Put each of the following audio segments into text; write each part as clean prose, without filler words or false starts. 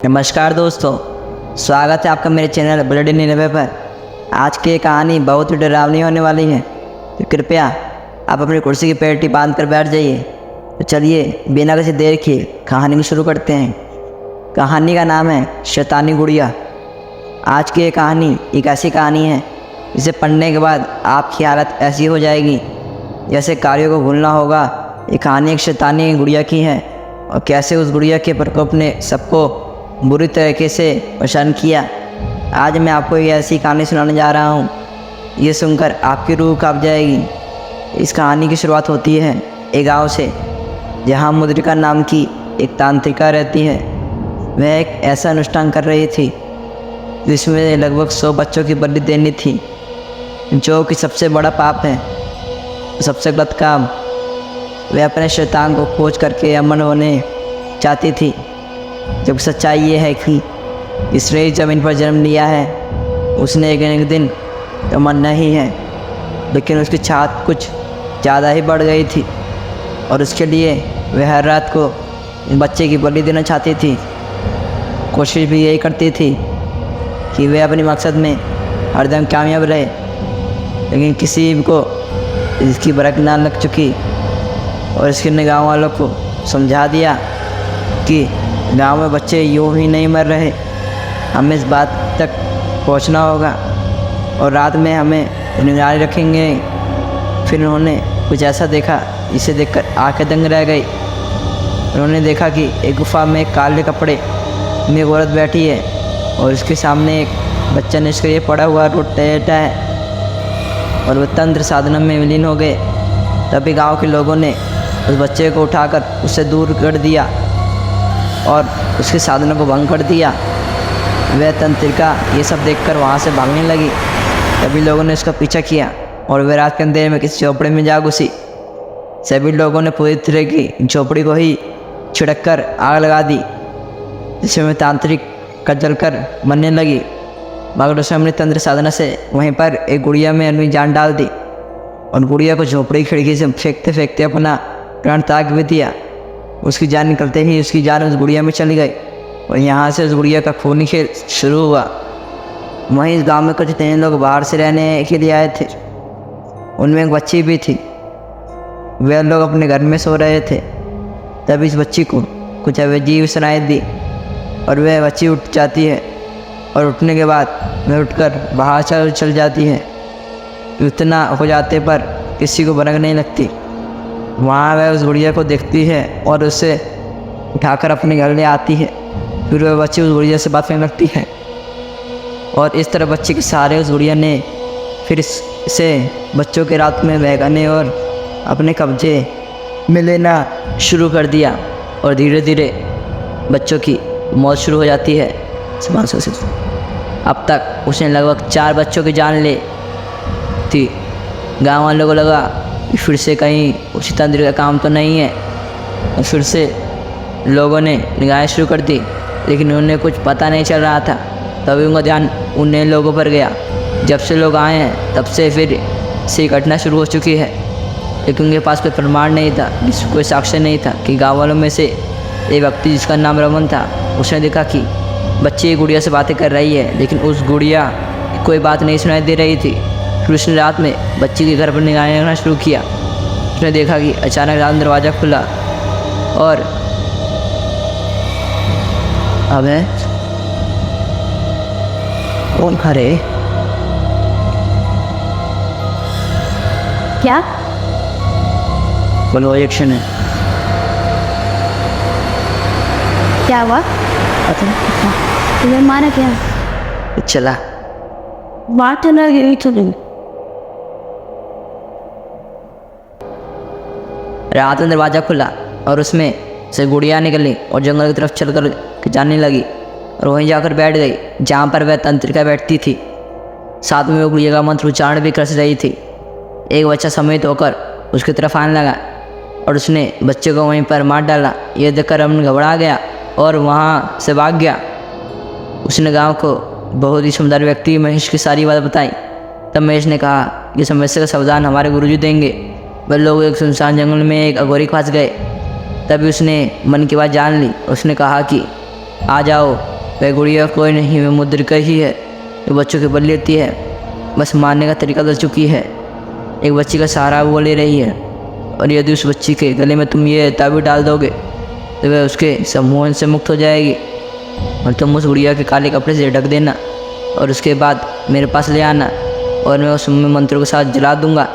नमस्कार दोस्तों, स्वागत है आपका मेरे चैनल ब्लडी 99 पर। आज की ये कहानी बहुत ही डरावनी होने वाली है, तो कृपया आप अपनी कुर्सी की पेटी बांध कर बैठ जाइए। तो चलिए बिना किसी देर के कहानी को शुरू करते हैं। कहानी का नाम है शैतानी गुड़िया। आज की ये कहानी एक ऐसी कहानी है जिसे पढ़ने के बाद आपकी हालत ऐसी हो जाएगी जैसे कार्यों को भूलना होगा। ये कहानी एक शैतानी गुड़िया की है और कैसे उस गुड़िया के प्रकोप ने सबको बुरी तरीके से परेशान किया। आज मैं आपको एक ऐसी कहानी सुनाने जा रहा हूँ, ये सुनकर आपकी रूह कांप जाएगी। इस कहानी की शुरुआत होती है एक गांव से, जहाँ मुद्रिका नाम की एक तांत्रिका रहती है। वह एक ऐसा अनुष्ठान कर रही थी जिसमें लगभग 100 बच्चों की बलि देनी थी, जो कि सबसे बड़ा पाप है, सबसे गलत काम। वह अपने शैतान को खोज करके अमन होने चाहती थी, जब सच्चाई ये है कि इसने इस ज़मीन पर जन्म लिया है। उसने एक दिन तो मरना ही है, लेकिन उसकी चाहत कुछ ज़्यादा ही बढ़ गई थी और उसके लिए वह हर रात को बच्चे की बलि देना चाहती थी। कोशिश भी यही करती थी कि वह अपने मकसद में हरदम कामयाब रहे, लेकिन किसी को इसकी बरकत ना लग चुकी और इसके गाँव वालों को समझा दिया कि गांव में बच्चे यूँ ही नहीं मर रहे, हमें इस बात तक पहुंचना होगा और रात में हमें निगरानी रखेंगे। फिर उन्होंने कुछ ऐसा देखा जिसे देखकर आंखें दंग रह गई। उन्होंने देखा कि एक गुफा में काले कपड़े में एक औरत बैठी है और उसके सामने एक बच्चा निष्क्रिय पड़ा हुआ लेटा है और वह तंत्र साधना में विलीन हो गए। तभी गांव के लोगों ने उस बच्चे को उठाकर उससे दूर कर दिया और उसकी साधना को भंग कर दिया। वह तंत्रिका ये सब देखकर वहाँ से भागने लगी। तभी लोगों ने उसका पीछा किया और वह रात के अंधेरे में किसी झोपड़ी में जा घुसी। सभी लोगों ने पूरी तरह की झोपड़ी को ही छिड़क कर आग लगा दी, जिसमें तांत्रिक का जलकर मरने लगी। मगर उसने अपनी तंत्र साधना से वहीं पर एक गुड़िया में अपनी जान डाल दी और गुड़िया को झोपड़ी खिड़की से फेंकते फेंकते अपना प्राण त्याग भी दिया। उसकी जान निकलते ही उसकी जान उस गुड़िया में चली गई और यहाँ से उस गुड़िया का खूनी खेल शुरू हुआ। वहीं इस गांव में कुछ नए लोग बाहर से रहने के लिए आए थे, उनमें एक बच्ची भी थी। वे लोग अपने घर में सो रहे थे। तभी इस बच्ची को कुछ अजीब सुनाई दी और वह बच्ची उठ जाती है और उठने के बाद वह उठकर बाहर चल जाती है। इतना हो जाते पर किसी को भनक नहीं लगती। वहाँ वह उस गुड़िया को देखती है और उसे उठाकर अपने घर ले आती है। फिर वह बच्ची उस गुड़िया से बात करने लगती है और इस तरह बच्चे के सहारे उस गुड़िया ने फिर इसे बच्चों के रात में बहकाने और अपने कब्जे में लेना शुरू कर दिया और धीरे धीरे बच्चों की मौत शुरू हो जाती है। अब तक उसने लगभग 4 बच्चों की जान ले थी। गाँव वालों को लगा फिर से कहीं उसी तंत्र का काम तो नहीं है और फिर से लोगों ने निगाहें शुरू कर दी, लेकिन उन्हें कुछ पता नहीं चल रहा था। तभी उनका ध्यान उन नए लोगों पर गया। जब से लोग आए हैं तब से फिर से घटना शुरू हो चुकी है, लेकिन उनके पास कोई प्रमाण नहीं था, कोई साक्ष्य नहीं था कि गाँव वालों में से एक व्यक्ति जिसका नाम रमन था, उसने देखा कि बच्ची गुड़िया से बातें कर रही है, लेकिन उस गुड़िया की कोई बात नहीं सुनाई दे रही थी। फिर उसने रात में बच्ची के घर पर निगाहें रखना शुरू किया। उसने देखा कि अचानक रात में दरवाज़ा खुला और अबे कौन खड़े? क्या बोलो, एक्शन है। क्या हुआ? तुम्हें मारा क्या? चला बात तो ना गई तो नहीं। रात में दरवाज़ा खुला और उसमें से गुड़िया निकली और जंगल की तरफ चलकर जाने लगी और वहीं जाकर बैठ गई जहाँ पर वह तंत्रिका बैठती थी। साथ में वो गुड़िया का मंत्र उच्चारण भी कर रही थी। एक बच्चा समेत होकर उसकी तरफ आने लगा और उसने बच्चे को वहीं पर मार डाला। यह देखकर अमन घबरा गया और वहाँ से भाग गया। उसने गाँव को बहुत ही सुंदर व्यक्ति महेश की सारी बात बताई। तब महेश ने कहा, ये समस्या का समाधान हमारे गुरुजी देंगे। वह लोग एक सुनसान जंगल में एक अघोरी के पास गए। तभी उसने मन की बात जान ली। उसने कहा कि आ जाओ, वह गुड़िया कोई नहीं, वह मुद्रिका ही है जो बच्चों के बल लेती है, बस मारने का तरीका बदल चुकी है। एक बच्ची का सहारा वो ले रही है, और यदि उस बच्ची के गले में तुम ये ताबीज़ डाल दोगे तो वह उसके सम्मोहन से मुक्त हो जाएगी, और तुम उस गुड़िया के काले कपड़े से ढक देना और उसके बाद मेरे पास ले आना, और मैं उस मंत्रों के साथ जला दूंगा।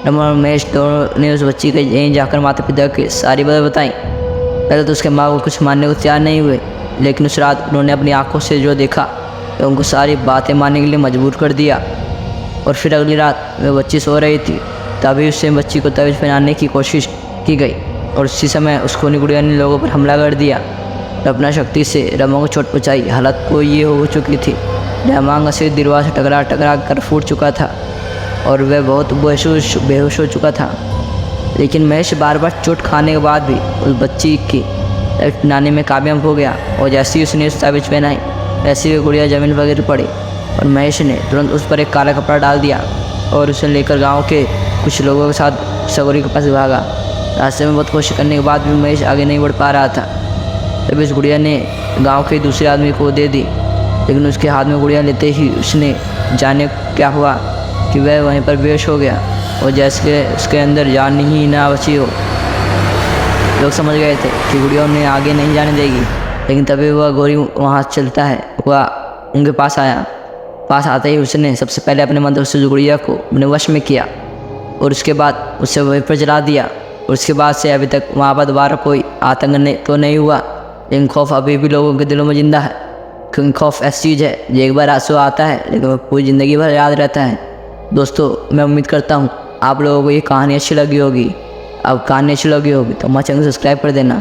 रमन और महेश दोनों ने उस बच्ची के यहीं जाकर माता पिता की सारी बातें बताई। पहले तो उसके माँ को कुछ मानने को तैयार नहीं हुए, लेकिन उस रात उन्होंने अपनी आंखों से जो देखा तो उनको सारी बातें मानने के लिए मजबूर कर दिया। और फिर अगली रात वह बच्ची सो रही थी, तभी उससे बच्ची को ताबीज़ पहनाने की कोशिश की गई, और उसी समय उस खूनी गुड़िया ने लोगों पर हमला कर दिया और अपना शक्ति से रमा को चोट पहुँचाई। हालत को ये हो चुकी थी, रमा से दीवार से टकरा कर फूट चुका था और वह बहुत बेहोश हो चुका था। लेकिन महेश बार बार चोट खाने के बाद भी उस बच्ची की ताबीज़ पहनाने में कामयाब हो गया, और जैसे ही उसने उस ताबीज़ पहनाई वैसे ही गुड़िया ज़मीन पर गिर पड़ी, और महेश ने तुरंत उस पर एक काला कपड़ा डाल दिया और उसे लेकर गांव के कुछ लोगों के साथ सगोरी के पास भागा। रास्ते में बहुत कोशिश करने के बाद भी महेश आगे नहीं बढ़ पा रहा था। तभी उस गुड़िया ने गांव के दूसरे आदमी को दे दी, लेकिन उसके हाथ में गुड़िया लेते ही उसने जाने क्या हुआ कि वह वहीं पर बेहोश हो गया, और जैसे उसके अंदर जान ही ना बची हो। लोग समझ गए थे कि गुड़िया उन्हें आगे नहीं जाने देगी, लेकिन तभी वह गोरी वहाँ चलता है, वह उनके पास आया। पास आते ही उसने सबसे पहले अपने मंत्र से गुड़िया को अपने वश में किया, और उसके बाद उसे वहीं पर जला दिया। और उसके बाद से अभी तक वहाँ पर दोबारा कोई आतंक तो नहीं हुआ, लेकिन खौफ अभी भी लोगों के दिलों में जिंदा है, क्योंकि खौफ ऐसी चीज़ है जो एक बार आंसू आता है लेकिन वह पूरी ज़िंदगी भर याद रहता है। दोस्तों, मैं उम्मीद करता हूँ आप लोगों को ये कहानी अच्छी लगी होगी। अब कहानी अच्छी लगी होगी तो हमारे चैनल को सब्सक्राइब कर देना।